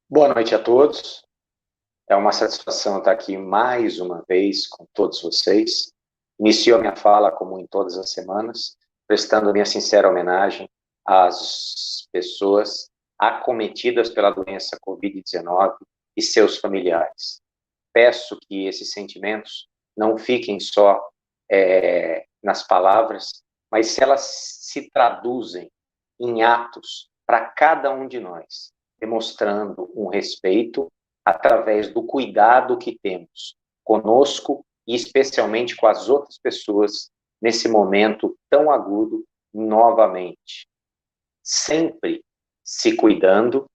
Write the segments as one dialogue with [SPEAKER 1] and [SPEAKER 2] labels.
[SPEAKER 1] Boa noite a todos. É uma satisfação estar aqui mais uma vez com todos vocês. Inicio a minha fala, como em todas as semanas, prestando minha sincera homenagem às pessoas acometidas pela doença Covid-19 e seus familiares. Peço que esses sentimentos não fiquem só nas palavras, mas se elas se traduzem em atos para cada um de nós, demonstrando um respeito através do cuidado que temos conosco e especialmente com as outras pessoas nesse momento tão agudo novamente. Sempre se cuidando,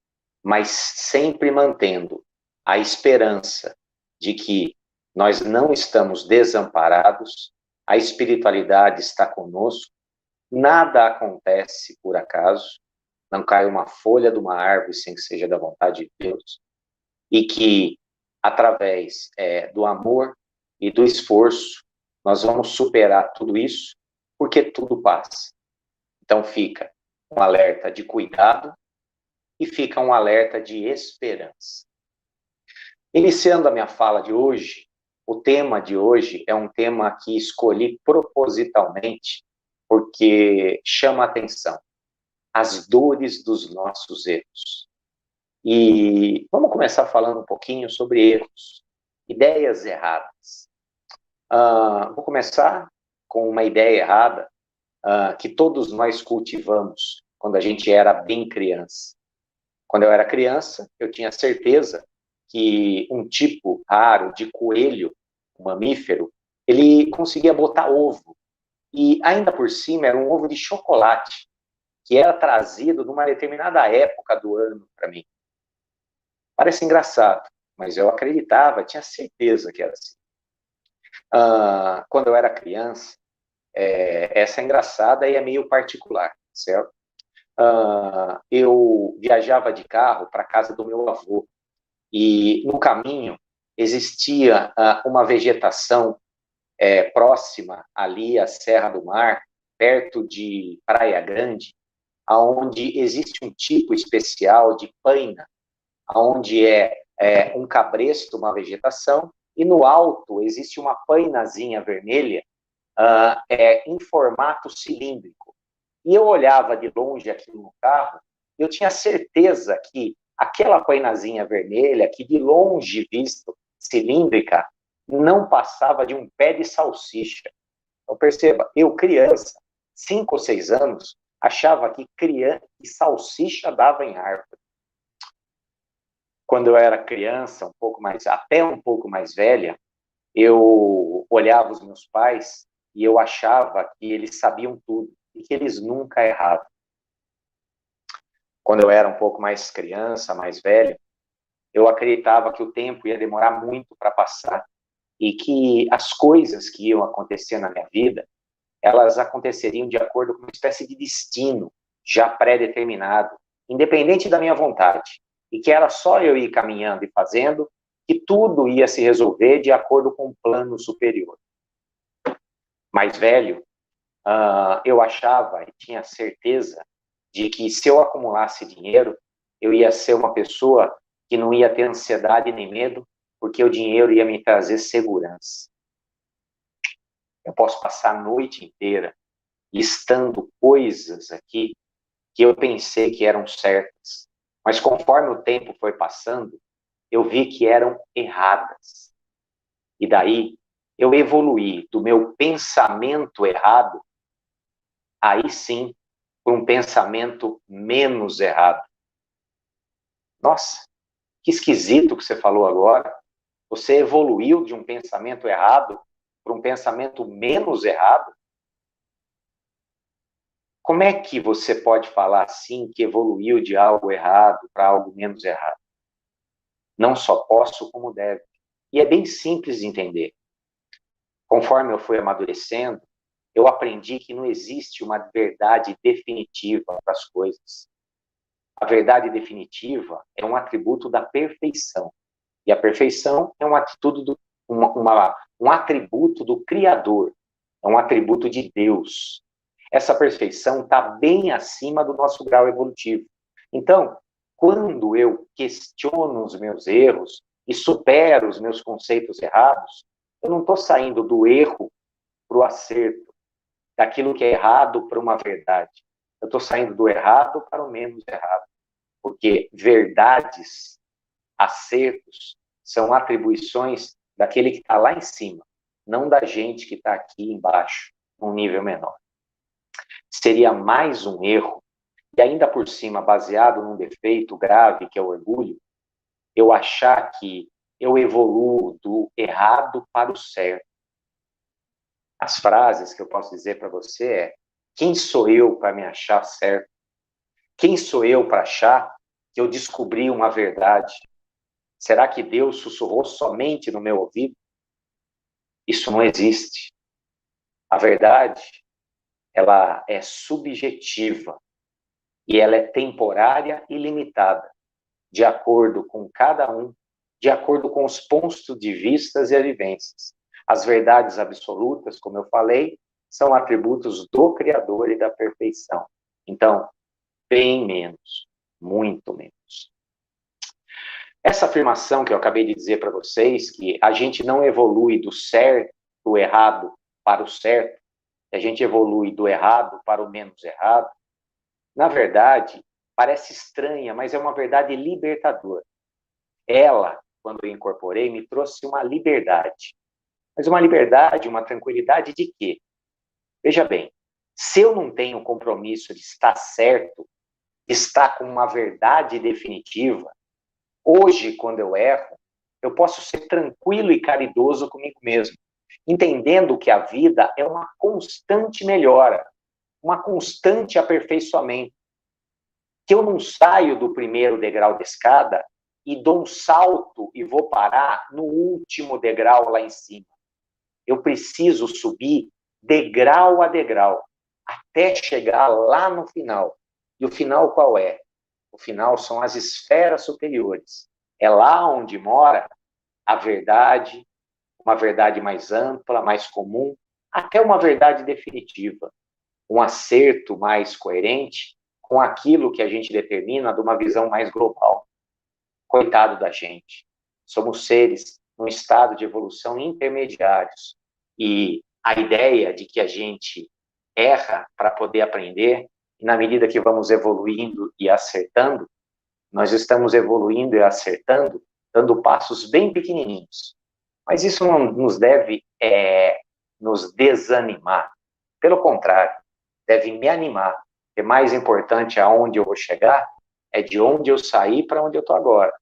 [SPEAKER 1] mas sempre mantendo a esperança de que nós não estamos desamparados, a espiritualidade está conosco, nada acontece por acaso, não cai uma folha de uma árvore sem que seja da vontade de Deus, e que, através do amor e do esforço, nós vamos superar tudo isso, porque tudo passa. Então fica um alerta de cuidado e fica um alerta de esperança. Iniciando a minha fala de hoje, o tema de hoje é um tema que escolhi propositalmente, porque chama a atenção, as dores dos nossos erros. E vamos começar falando um pouquinho sobre erros, ideias erradas. Vou começar com uma ideia errada que todos nós cultivamos quando a gente era bem criança. Quando eu era criança, eu tinha certeza que um tipo raro de coelho, um mamífero, ele conseguia botar ovo. E ainda por cima era um ovo de chocolate, que era trazido numa determinada época do ano para mim. Parece engraçado, mas eu acreditava, tinha certeza que era assim. Quando eu era criança, essa é engraçada e é meio particular, certo? Eu viajava de carro para a casa do meu avô e no caminho existia uma vegetação próxima ali à Serra do Mar, perto de Praia Grande, onde existe um tipo especial de paina, onde é um cabresto, uma vegetação, e no alto existe uma painazinha vermelha em formato cilíndrico. E eu olhava de longe aquilo no carro, e eu tinha certeza que aquela painazinha vermelha, que de longe visto, cilíndrica, não passava de um pé de salsicha. Então perceba, eu criança, 5 ou 6 anos, achava que salsicha dava em árvore. Quando eu era criança, até um pouco mais velha, eu olhava os meus pais e eu achava que eles sabiam tudo e que eles nunca erravam. Quando eu era um pouco mais criança, mais velho, eu acreditava que o tempo ia demorar muito para passar e que as coisas que iam acontecer na minha vida, elas aconteceriam de acordo com uma espécie de destino já pré-determinado, independente da minha vontade, e que era só eu ir caminhando e fazendo, que tudo ia se resolver de acordo com um plano superior. Mais velho, eu achava e tinha certeza de que se eu acumulasse dinheiro, eu ia ser uma pessoa que não ia ter ansiedade nem medo, porque o dinheiro ia me trazer segurança. Eu posso passar a noite inteira listando coisas aqui que eu pensei que eram certas, mas conforme o tempo foi passando, eu vi que eram erradas. E daí eu evoluí do meu pensamento errado, aí sim, para um pensamento menos errado. Nossa, que esquisito que você falou agora. Você evoluiu de um pensamento errado para um pensamento menos errado? Como é que você pode falar assim que evoluiu de algo errado para algo menos errado? Não só posso, como deve. E é bem simples de entender. Conforme eu fui amadurecendo, eu aprendi que não existe uma verdade definitiva para as coisas. A verdade definitiva é um atributo da perfeição. E a perfeição é um atributo do Criador, é um atributo de Deus. Essa perfeição está bem acima do nosso grau evolutivo. Então, quando eu questiono os meus erros e supero os meus conceitos errados, eu não estou saindo do erro para o acerto, daquilo que é errado para uma verdade. Eu estou saindo do errado para o menos errado. Porque verdades, acertos, são atribuições daquele que está lá em cima, não da gente que está aqui embaixo, num nível menor. Seria mais um erro, e ainda por cima baseado num defeito grave, que é o orgulho, eu achar que eu evoluo do errado para o certo. As frases que eu posso dizer para você é: quem sou eu para me achar certo? Quem sou eu para achar que eu descobri uma verdade? Será que Deus sussurrou somente no meu ouvido? Isso não existe. A verdade, ela é subjetiva e ela é temporária e limitada, de acordo com cada um, de acordo com os pontos de vista e as vivências. As verdades absolutas, como eu falei, são atributos do Criador e da perfeição. Então, bem menos, muito menos. Essa afirmação que eu acabei de dizer para vocês, que a gente não evolui do certo, do errado para o certo, a gente evolui do errado para o menos errado, na verdade, parece estranha, mas é uma verdade libertadora. Ela, quando eu incorporei, me trouxe uma liberdade. Mas uma liberdade, uma tranquilidade de quê? Veja bem, se eu não tenho o compromisso de estar certo, de estar com uma verdade definitiva, hoje, quando eu erro, eu posso ser tranquilo e caridoso comigo mesmo, entendendo que a vida é uma constante melhora, uma constante aperfeiçoamento, que eu não saio do primeiro degrau da escada e dou um salto e vou parar no último degrau lá em cima. Eu preciso subir degrau a degrau, até chegar lá no final. E o final qual é? O final são as esferas superiores. É lá onde mora a verdade, uma verdade mais ampla, mais comum, até uma verdade definitiva. Um acerto mais coerente com aquilo que a gente determina de uma visão mais global. Coitado da gente. Somos seres num estado de evolução intermediários. E a ideia de que a gente erra para poder aprender, e na medida que vamos evoluindo e acertando, nós estamos evoluindo e acertando, dando passos bem pequenininhos. Mas isso não nos deve nos desanimar. Pelo contrário, deve me animar. É mais importante aonde eu vou chegar, é de onde eu saí para onde eu estou agora.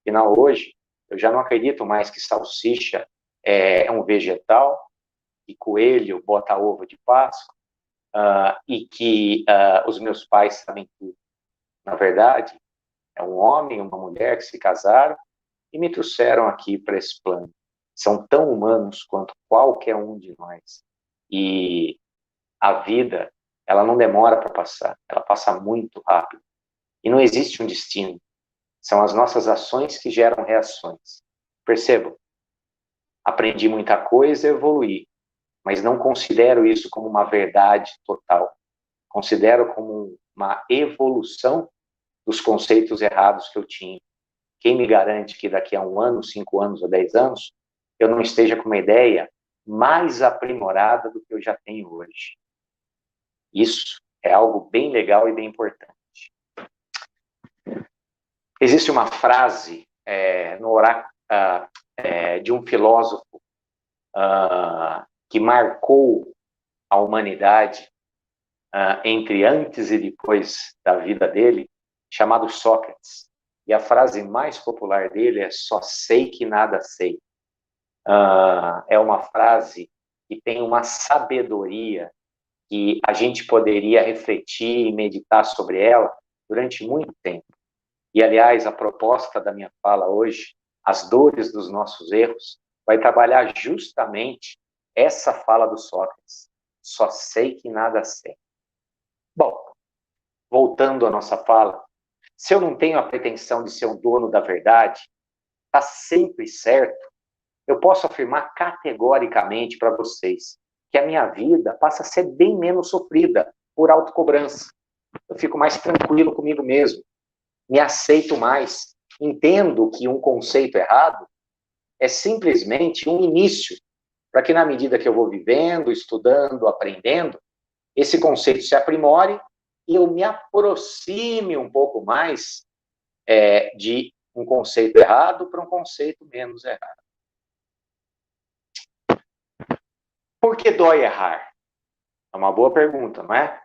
[SPEAKER 1] Afinal, hoje, eu já não acredito mais que salsicha é um vegetal, que coelho bota ovo de Páscoa, e que os meus pais sabem tudo. Na verdade, é um homem e uma mulher que se casaram e me trouxeram aqui para esse plano. São tão humanos quanto qualquer um de nós. E a vida, ela não demora para passar, ela passa muito rápido. E não existe um destino. São as nossas ações que geram reações. Percebam, aprendi muita coisa e evoluí, mas não considero isso como uma verdade total. Considero como uma evolução dos conceitos errados que eu tinha. Quem me garante que daqui a 1 ano, 5 anos ou 10 anos, eu não esteja com uma ideia mais aprimorada do que eu já tenho hoje? Isso é algo bem legal e bem importante. Existe uma frase no oráculo de um filósofo que marcou a humanidade entre antes e depois da vida dele, chamado Sócrates. E a frase mais popular dele é: só sei que nada sei. É uma frase que tem uma sabedoria que a gente poderia refletir e meditar sobre ela durante muito tempo. E, aliás, a proposta da minha fala hoje, As Dores dos Nossos Erros, vai trabalhar justamente essa fala do Sócrates. Só sei que nada sei. Bom, voltando à nossa fala, se eu não tenho a pretensão de ser o dono da verdade, está sempre certo, eu posso afirmar categoricamente para vocês que a minha vida passa a ser bem menos sofrida por autocobrança. Eu fico mais tranquilo comigo mesmo. me aceito mais, entendo que um conceito errado é simplesmente um início, para que na medida que eu vou vivendo, estudando, aprendendo, esse conceito se aprimore e eu me aproxime um pouco mais de um conceito errado para um conceito menos errado. Por que dói errar? É uma boa pergunta, não é?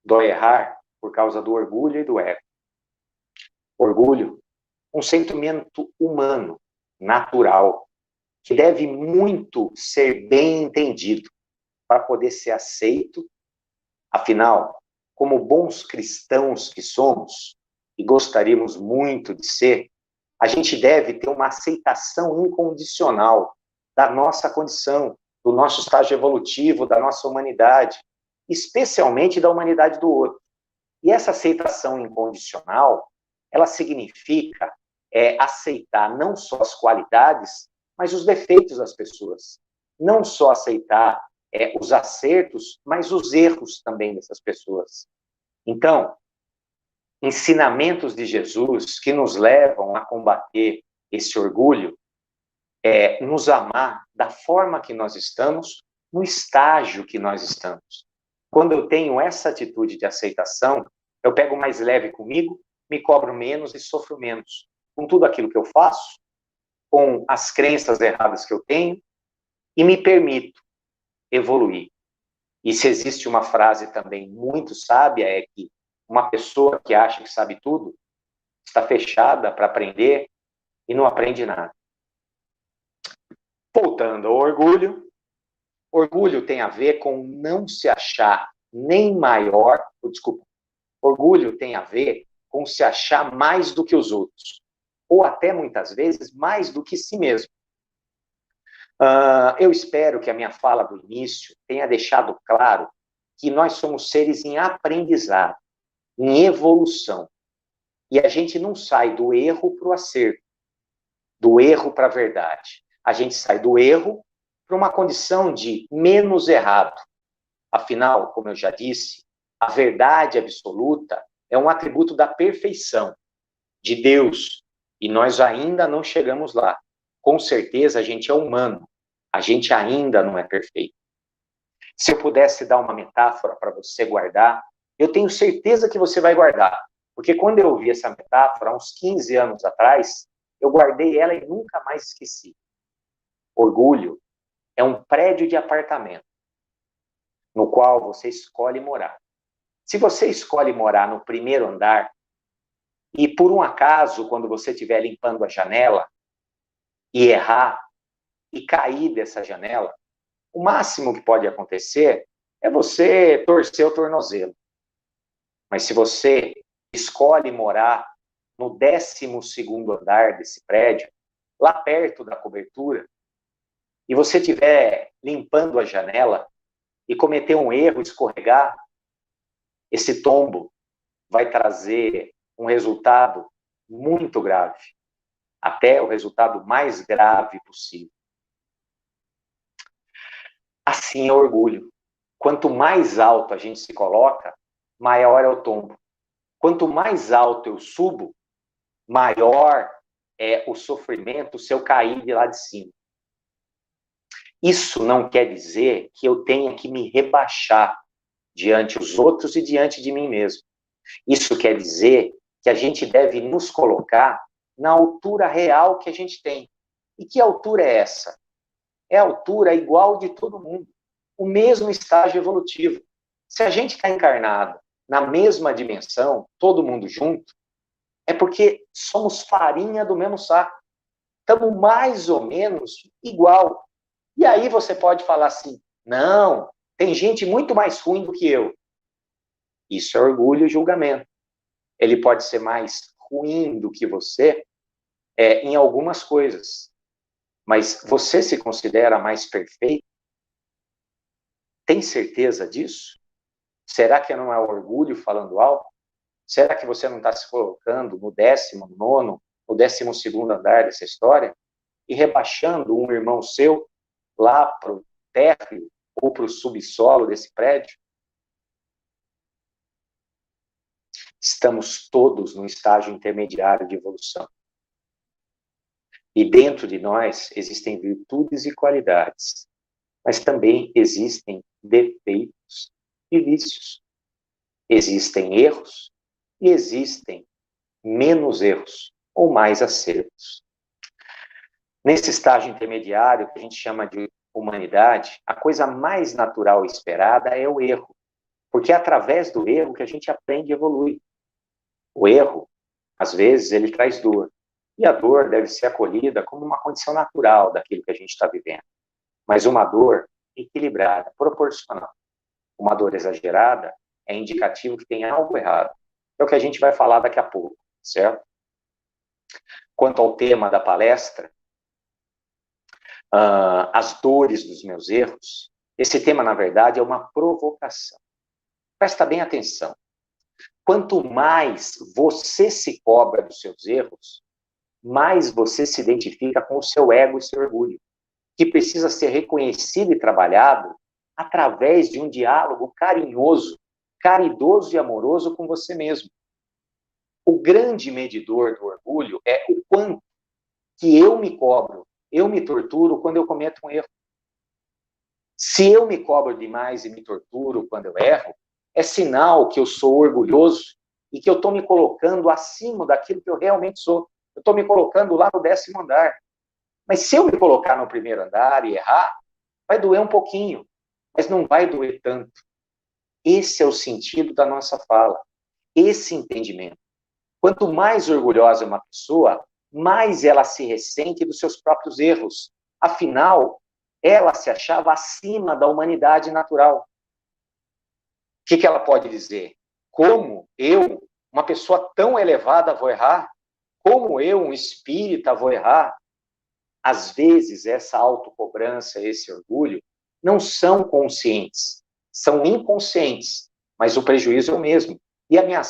[SPEAKER 1] Dói errar por causa do orgulho e do ego. Orgulho, um sentimento humano, natural, que deve muito ser bem entendido para poder ser aceito. Afinal, como bons cristãos que somos, e gostaríamos muito de ser, a gente deve ter uma aceitação incondicional da nossa condição, do nosso estágio evolutivo, da nossa humanidade, especialmente da humanidade do outro. E essa aceitação incondicional, ela significa aceitar não só as qualidades, mas os defeitos das pessoas. Não só aceitar os acertos, mas os erros também dessas pessoas. Então, ensinamentos de Jesus que nos levam a combater esse orgulho, nos amar da forma que nós estamos, no estágio que nós estamos. Quando eu tenho essa atitude de aceitação, eu pego mais leve comigo, me cobro menos e sofro menos. Com tudo aquilo que eu faço, com as crenças erradas que eu tenho, e me permito evoluir. E se existe uma frase também muito sábia, é que uma pessoa que acha que sabe tudo, está fechada para aprender e não aprende nada. Voltando ao orgulho, orgulho tem a ver com não se achar nem maior, orgulho tem a ver com se achar mais do que os outros, ou até muitas vezes mais do que si mesmo. Eu espero que a minha fala do início tenha deixado claro que nós somos seres em aprendizado, em evolução. E a gente não sai do erro para o acerto, do erro para a verdade. A gente sai do erro para uma condição de menos errado. Afinal, como eu já disse, a verdade absoluta é um atributo da perfeição, de Deus, e nós ainda não chegamos lá. Com certeza a gente é humano, a gente ainda não é perfeito. Se eu pudesse dar uma metáfora para você guardar, eu tenho certeza que você vai guardar, porque quando eu ouvi essa metáfora, há uns 15 anos atrás, eu guardei ela e nunca mais esqueci. Orgulho é um prédio de apartamento no qual você escolhe morar. Se você escolhe morar no primeiro andar e, por um acaso, quando você estiver limpando a janela e errar e cair dessa janela, o máximo que pode acontecer é você torcer o tornozelo. Mas se você escolhe morar no 12º andar desse prédio, lá perto da cobertura, e você estiver limpando a janela e cometer um erro, escorregar, esse tombo vai trazer um resultado muito grave, até o resultado mais grave possível. Assim é o orgulho. Quanto mais alto a gente se coloca, maior é o tombo. Quanto mais alto eu subo, maior é o sofrimento se eu cair de lá de cima. Isso não quer dizer que eu tenha que me rebaixar diante dos outros e diante de mim mesmo. Isso quer dizer que a gente deve nos colocar na altura real que a gente tem. E que altura é essa? É a altura igual de todo mundo, o mesmo estágio evolutivo. Se a gente está encarnado na mesma dimensão, todo mundo junto, é porque somos farinha do mesmo saco. Estamos mais ou menos igual. E aí você pode falar assim, não, tem gente muito mais ruim do que eu. Isso é orgulho e julgamento. Ele pode ser mais ruim do que você em algumas coisas. Mas você se considera mais perfeito? Tem certeza disso? Será que não é orgulho falando alto? Será que você não está se colocando no 19º, no 12º andar dessa história e rebaixando um irmão seu lá para o térreo ou para o subsolo desse prédio? Estamos todos no estágio intermediário de evolução. E dentro de nós existem virtudes e qualidades, mas também existem defeitos e vícios. Existem erros e existem menos erros ou mais acertos. Nesse estágio intermediário, que a gente chama de humanidade, a coisa mais natural e esperada é o erro, porque é através do erro que a gente aprende e evolui. O erro, às vezes, ele traz dor, e a dor deve ser acolhida como uma condição natural daquilo que a gente está vivendo. Mas uma dor equilibrada, proporcional. Uma dor exagerada é indicativo que tem algo errado. É o que a gente vai falar daqui a pouco, certo? Quanto ao tema da palestra, as dores dos meus erros, esse tema, na verdade, é uma provocação. Presta bem atenção. Quanto mais você se cobra dos seus erros, mais você se identifica com o seu ego e seu orgulho, que precisa ser reconhecido e trabalhado através de um diálogo carinhoso, caridoso e amoroso com você mesmo. O grande medidor do orgulho é o quanto que eu me cobro, eu me torturo quando eu cometo um erro. Se eu me cobro demais e me torturo quando eu erro, é sinal que eu sou orgulhoso e que eu estou me colocando acima daquilo que eu realmente sou. Eu estou me colocando lá no 10º andar. Mas se eu me colocar no 1º andar e errar, vai doer um pouquinho, mas não vai doer tanto. Esse é o sentido da nossa fala, esse entendimento. Quanto mais orgulhosa é uma pessoa, mais ela se ressente dos seus próprios erros. Afinal, ela se achava acima da humanidade natural. O que ela pode dizer? Como eu, uma pessoa tão elevada, vou errar? Como eu, um espírita, vou errar? Às vezes, essa autocobrança, esse orgulho, não são conscientes, são inconscientes, mas o prejuízo é o mesmo. E a minha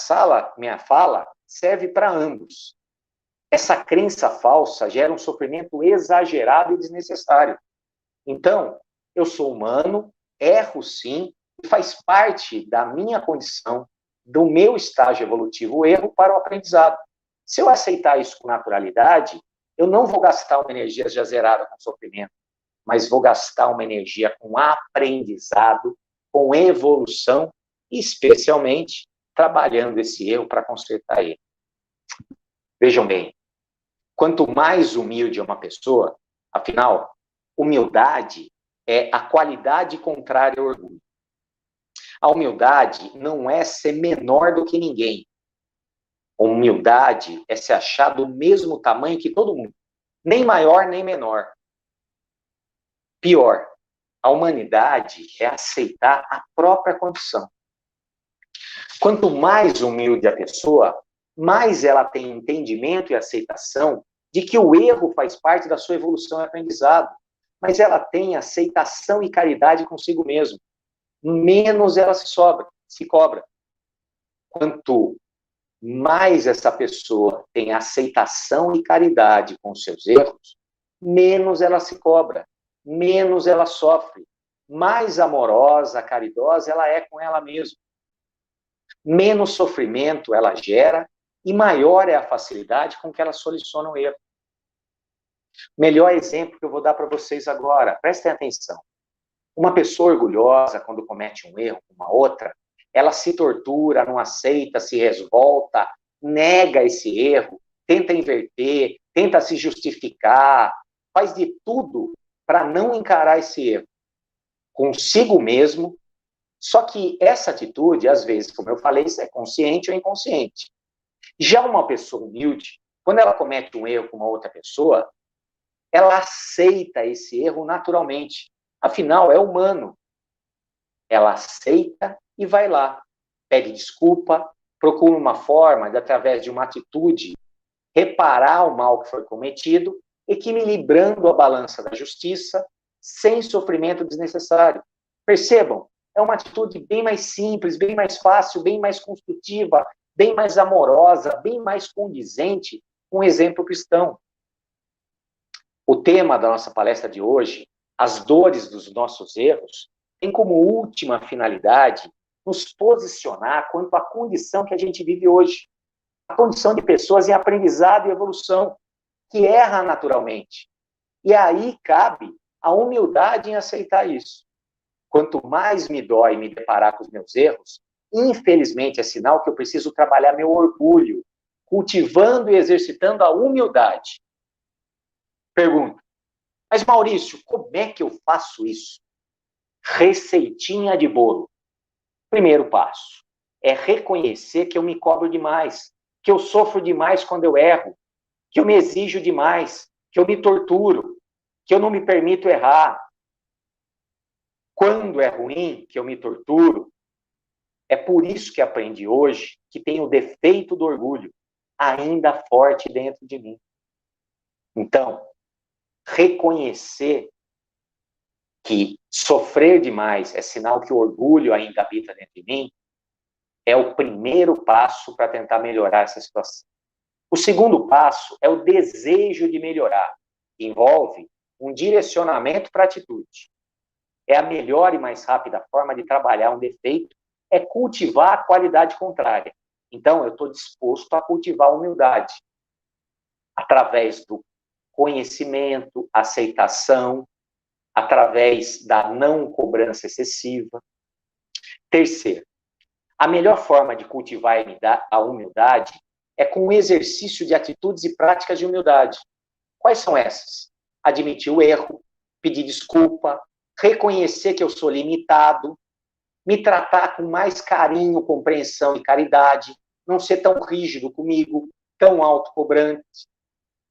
[SPEAKER 1] fala serve para ambos. Essa crença falsa gera um sofrimento exagerado e desnecessário. Então, eu sou humano, erro sim, e faz parte da minha condição, do meu estágio evolutivo, o erro para o aprendizado. Se eu aceitar isso com naturalidade, eu não vou gastar uma energia já zerada com sofrimento, mas vou gastar uma energia com aprendizado, com evolução, e especialmente trabalhando esse erro para consertar ele. Vejam bem, quanto mais humilde é uma pessoa, afinal, humildade é a qualidade contrária ao orgulho. A humildade não é ser menor do que ninguém. A humildade é se achar do mesmo tamanho que todo mundo. Nem maior, nem menor. Pior, a humanidade é aceitar a própria condição. Quanto mais humilde a pessoa, mais ela tem entendimento e aceitação de que o erro faz parte da sua evolução e aprendizado. Mas ela tem aceitação e caridade consigo mesma. Menos ela se cobra. Quanto mais essa pessoa tem aceitação e caridade com os seus erros, menos ela se cobra, menos ela sofre, mais amorosa, caridosa ela é com ela mesma. Menos sofrimento ela gera e maior é a facilidade com que ela soluciona o erro. Melhor exemplo que eu vou dar para vocês agora, prestem atenção. Uma pessoa orgulhosa, quando comete um erro com uma outra, ela se tortura, não aceita, se revolta, nega esse erro, tenta inverter, tenta se justificar, faz de tudo para não encarar esse erro consigo mesmo. Só que essa atitude, às vezes, como eu falei, isso é consciente ou inconsciente. Já uma pessoa humilde, quando ela comete um erro com uma outra pessoa, ela aceita esse erro naturalmente. Afinal, é humano. Ela aceita e vai lá. Pede desculpa, procura uma forma de, através de uma atitude, reparar o mal que foi cometido, equilibrando a balança da justiça, sem sofrimento desnecessário. Percebam, é uma atitude bem mais simples, bem mais fácil, bem mais construtiva, bem mais amorosa, bem mais condizente com o exemplo cristão. O tema da nossa palestra de hoje, as dores dos nossos erros, tem como última finalidade nos posicionar quanto à condição que a gente vive hoje. A condição de pessoas em aprendizado e evolução, que erra naturalmente. E aí cabe a humildade em aceitar isso. Quanto mais me dói me deparar com os meus erros, infelizmente é sinal que eu preciso trabalhar meu orgulho, cultivando e exercitando a humildade. Pergunta, mas Maurício, como é que eu faço isso? Receitinha de bolo. Primeiro passo é reconhecer que eu me cobro demais, que eu sofro demais quando eu erro, que eu me exijo demais, que eu me torturo, que eu não me permito errar. Quando é ruim, que eu me torturo, é por isso que aprendi hoje que tem o defeito do orgulho ainda forte dentro de mim. Então, reconhecer que sofrer demais é sinal que o orgulho ainda habita dentro de mim é o primeiro passo para tentar melhorar essa situação. O segundo passo é o desejo de melhorar, que envolve um direcionamento para a atitude. É a melhor e mais rápida forma de trabalhar um defeito, é cultivar a qualidade contrária. Então, eu estou disposto a cultivar a humildade, através do conhecimento, aceitação, através da não cobrança excessiva. Terceiro, a melhor forma de cultivar a humildade é com o exercício de atitudes e práticas de humildade. Quais são essas? Admitir o erro, pedir desculpa, reconhecer que eu sou limitado, me tratar com mais carinho, compreensão e caridade, não ser tão rígido comigo, tão autocobrante,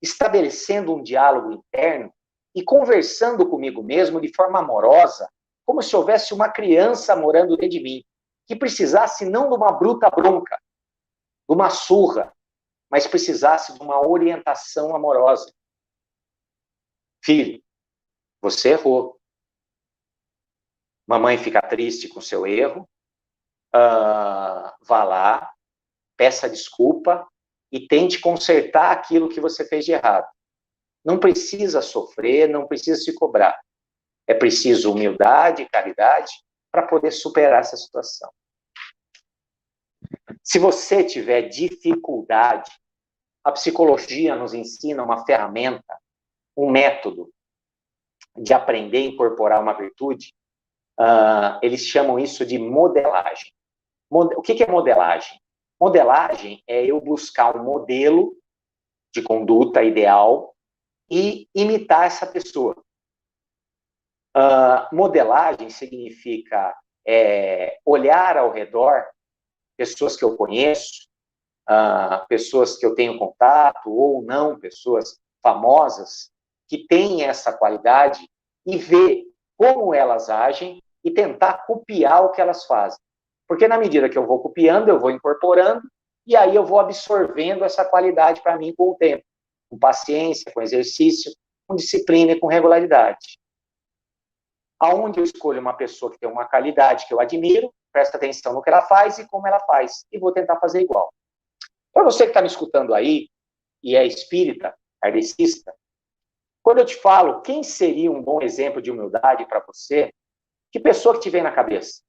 [SPEAKER 1] estabelecendo um diálogo interno e conversando comigo mesmo de forma amorosa, como se houvesse uma criança morando dentro de mim, que precisasse não de uma bruta bronca, de uma surra, mas precisasse de uma orientação amorosa. Filho, você errou. Mamãe fica triste com o seu erro, vá lá, peça desculpa e tente consertar aquilo que você fez de errado. Não precisa sofrer, não precisa se cobrar. É preciso humildade e caridade para poder superar essa situação. Se você tiver dificuldade, a psicologia nos ensina uma ferramenta, um método de aprender a incorporar uma virtude. Eles chamam isso de modelagem. O que é modelagem? Modelagem é eu buscar um modelo de conduta ideal e imitar essa pessoa. Modelagem significa olhar ao redor pessoas que eu conheço, pessoas que eu tenho contato ou não, pessoas famosas que têm essa qualidade e ver como elas agem e tentar copiar o que elas fazem. Porque na medida que eu vou copiando, eu vou incorporando e aí eu vou absorvendo essa qualidade para mim com o tempo, com paciência, com exercício, com disciplina e com regularidade. Aonde eu escolho uma pessoa que tem uma qualidade que eu admiro, presta atenção no que ela faz e como ela faz, e vou tentar fazer igual. Para você que está me escutando aí, e é espírita, kardecista, quando eu te falo quem seria um bom exemplo de humildade para você, que pessoa que te vem na cabeça?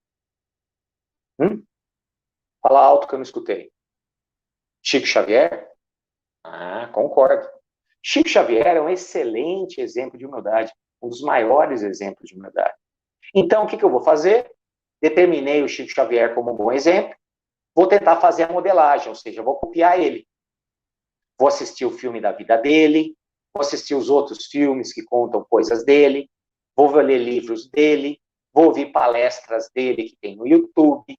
[SPEAKER 1] Fala alto que eu não escutei. Chico Xavier? Concordo. Chico Xavier é um excelente exemplo de humildade, um dos maiores exemplos de humildade. Então, o que eu vou fazer? Determinei o Chico Xavier como um bom exemplo, vou tentar fazer a modelagem, ou seja, vou copiar ele. Vou assistir o filme da vida dele, vou assistir os outros filmes que contam coisas dele, vou ler livros dele, vou ouvir palestras dele que tem no YouTube.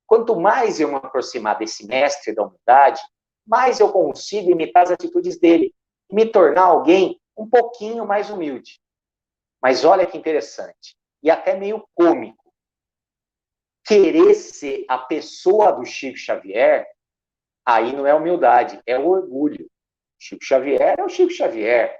[SPEAKER 1] Quanto mais eu me aproximar desse mestre da humildade, mais eu consigo imitar as atitudes dele, me tornar alguém um pouquinho mais humilde. Mas olha que interessante, e até meio cômico. Querer ser a pessoa do Chico Xavier, aí não é humildade, é o orgulho. Chico Xavier é o Chico Xavier.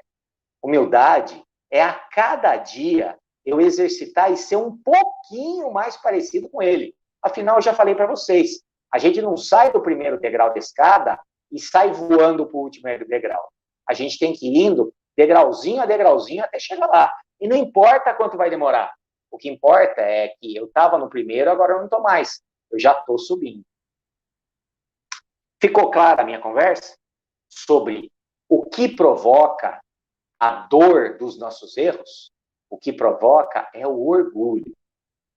[SPEAKER 1] Humildade é a cada dia eu exercitar e ser um pouquinho mais parecido com ele. Afinal, eu já falei para vocês, a gente não sai do primeiro degrau da escada e sai voando para o último degrau. A gente tem que ir indo degrauzinho a degrauzinho até chegar lá. E não importa quanto vai demorar. O que importa é que eu estava no primeiro, agora eu não estou mais. Eu eu já estou subindo. Ficou clara a minha conversa? Sobre o que provoca a dor dos nossos erros? O que provoca é o orgulho.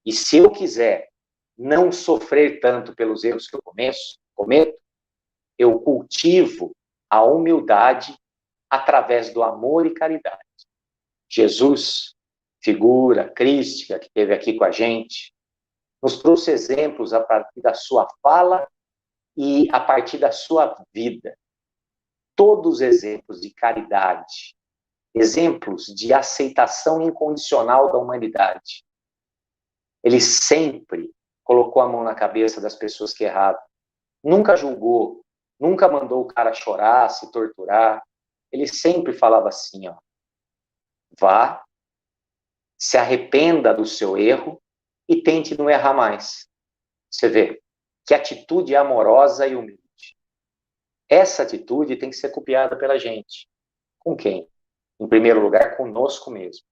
[SPEAKER 1] E se eu quiser não sofrer tanto pelos erros que eu cometo, eu cultivo a humildade através do amor e caridade. Jesus, figura crística que esteve aqui com a gente, nos trouxe exemplos a partir da sua fala e a partir da sua vida. Todos exemplos de caridade, exemplos de aceitação incondicional da humanidade. Ele sempre colocou a mão na cabeça das pessoas que erravam. Nunca julgou, nunca mandou o cara chorar, se torturar. Ele sempre falava assim, ó, vá, se arrependa do seu erro e tente não errar mais. Você vê que atitude amorosa e humilde. Essa atitude tem que ser copiada pela gente. Com quem? Em primeiro lugar, conosco mesmo.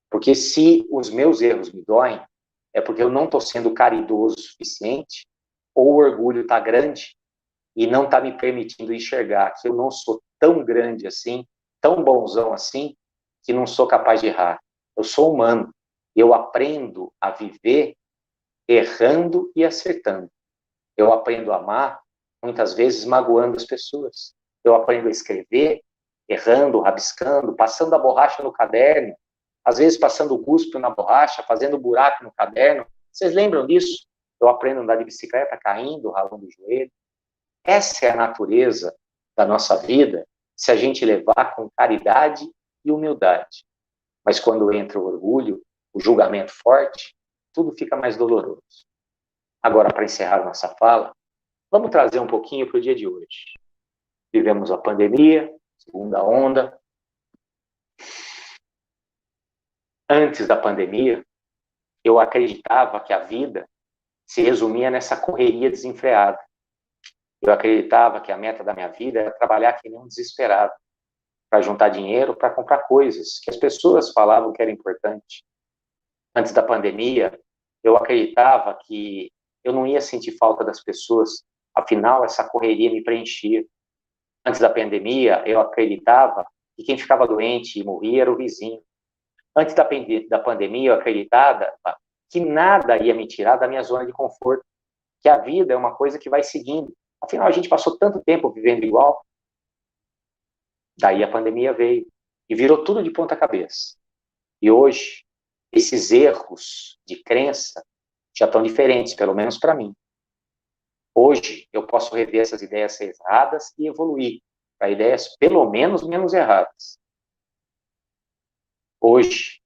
[SPEAKER 1] Porque se os meus erros me doem, é porque eu não estou sendo caridoso o suficiente, ou o orgulho está grande e não está me permitindo enxergar que eu não sou tão grande assim, tão bonzão assim, que não sou capaz de errar. Eu sou humano. Eu aprendo a viver errando e acertando. Eu aprendo a amar, muitas vezes magoando as pessoas. Eu aprendo a escrever, errando, rabiscando, passando a borracha no caderno, às vezes passando o cuspe na borracha, fazendo buraco no caderno. Vocês lembram disso? Eu aprendo a andar de bicicleta, caindo, ralando o joelho. Essa é a natureza da nossa vida, se a gente levar com caridade e humildade. Mas quando entra o orgulho, o julgamento forte, tudo fica mais doloroso. Agora, para encerrar nossa fala, vamos trazer um pouquinho para o dia de hoje. Vivemos a pandemia, segunda onda. Antes da pandemia, eu acreditava que a vida se resumia nessa correria desenfreada. Eu acreditava que a meta da minha vida era trabalhar que nem um desesperado, para juntar dinheiro, para comprar coisas que as pessoas falavam que era importante. Antes da pandemia, eu acreditava que eu não ia sentir falta das pessoas, afinal, essa correria me preenchia. Antes da pandemia, eu acreditava que quem ficava doente e morria era o vizinho. Antes da pandemia, eu acreditava que nada ia me tirar da minha zona de conforto, que a vida é uma coisa que vai seguindo. Afinal, a gente passou tanto tempo vivendo igual. Daí a pandemia veio e virou tudo de ponta cabeça. E hoje, esses erros de crença já estão diferentes, pelo menos para mim. Hoje, eu posso rever essas ideias erradas e evoluir para ideias pelo menos menos erradas. Hoje,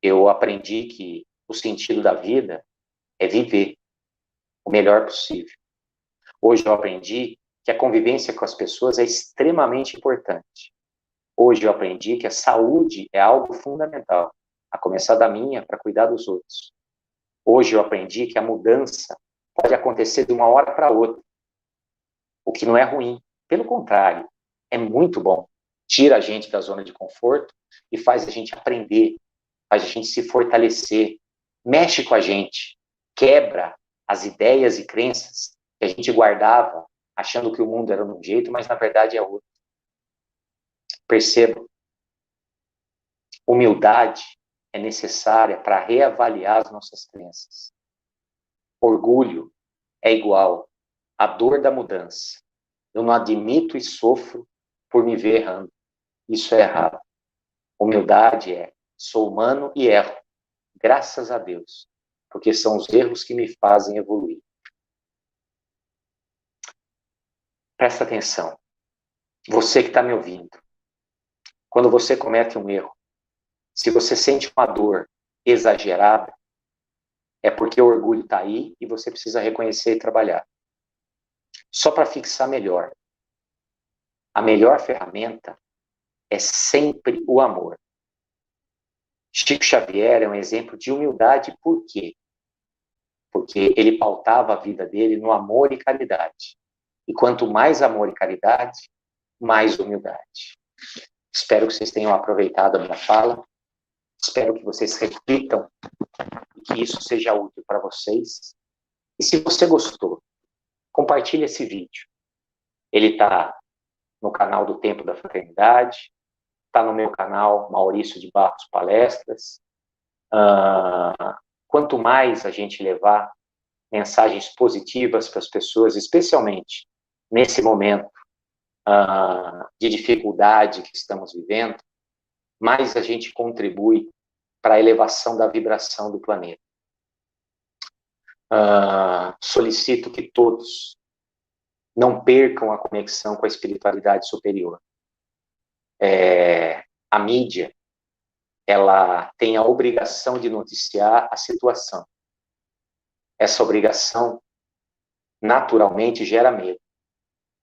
[SPEAKER 1] eu aprendi que o sentido da vida é viver o melhor possível. Hoje eu aprendi que a convivência com as pessoas é extremamente importante. Hoje eu aprendi que a saúde é algo fundamental, a começar da minha para cuidar dos outros. Hoje eu aprendi que a mudança pode acontecer de uma hora para outra, o que não é ruim. Pelo contrário, é muito bom. Tira a gente da zona de conforto e faz a gente aprender, faz a gente se fortalecer, mexe com a gente, quebra as ideias e crenças que a gente guardava, achando que o mundo era de um jeito, mas na verdade é outro. Percebam, humildade é necessária para reavaliar as nossas crenças. Orgulho é igual à dor da mudança. Eu não admito e sofro por me ver errando. Isso é errado. Humildade é, sou humano e erro. Graças a Deus. Porque são os erros que me fazem evoluir. Presta atenção. Você que está me ouvindo. Quando você comete um erro, se você sente uma dor exagerada, é porque o orgulho está aí e você precisa reconhecer e trabalhar. Só para fixar melhor. A melhor ferramenta é sempre o amor. Chico Xavier é um exemplo de humildade, por quê? Porque ele pautava a vida dele no amor e caridade. E quanto mais amor e caridade, mais humildade. Espero que vocês tenham aproveitado a minha fala. Espero que vocês reflitam e que isso seja útil para vocês. E se você gostou, compartilhe esse vídeo. Ele está no canal do Tempo da Fraternidade, está no meu canal, Maurício de Barros Palestras. Quanto mais a gente levar mensagens positivas para as pessoas, especialmente nesse momento de dificuldade que estamos vivendo, mais a gente contribui para a elevação da vibração do planeta. Solicito que todos não percam a conexão com a espiritualidade superior. A mídia, ela tem a obrigação de noticiar a situação. Essa obrigação, naturalmente, gera medo.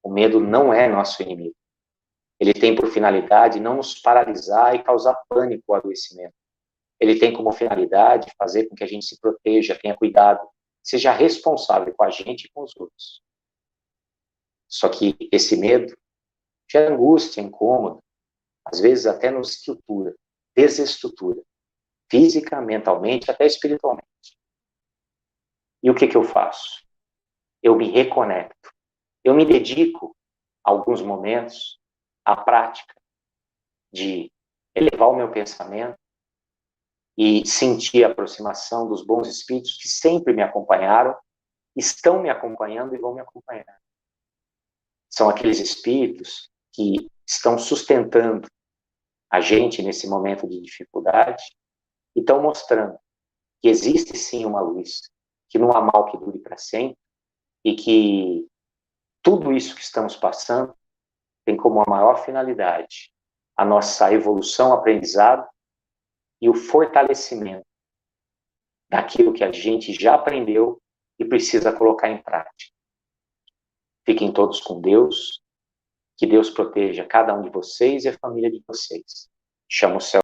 [SPEAKER 1] O medo não é nosso inimigo. Ele tem por finalidade não nos paralisar e causar pânico ou adoecimento. Ele tem como finalidade fazer com que a gente se proteja, tenha cuidado, seja responsável com a gente e com os outros. Só que esse medo gera angústia, incômodo, às vezes até nos estrutura, desestrutura, física, mentalmente, até espiritualmente. E o que eu faço? Eu me reconecto. Eu me dedico, alguns momentos, à prática de elevar o meu pensamento e sentir a aproximação dos bons espíritos que sempre me acompanharam, estão me acompanhando e vão me acompanhar. São aqueles espíritos que estão sustentando a gente nesse momento de dificuldade e estão mostrando que existe sim uma luz, que não há mal que dure para sempre e que tudo isso que estamos passando tem como a maior finalidade a nossa evolução, aprendizado e o fortalecimento daquilo que a gente já aprendeu e precisa colocar em prática. Fiquem todos com Deus, que Deus proteja cada um de vocês e a família de vocês. Chamo o céu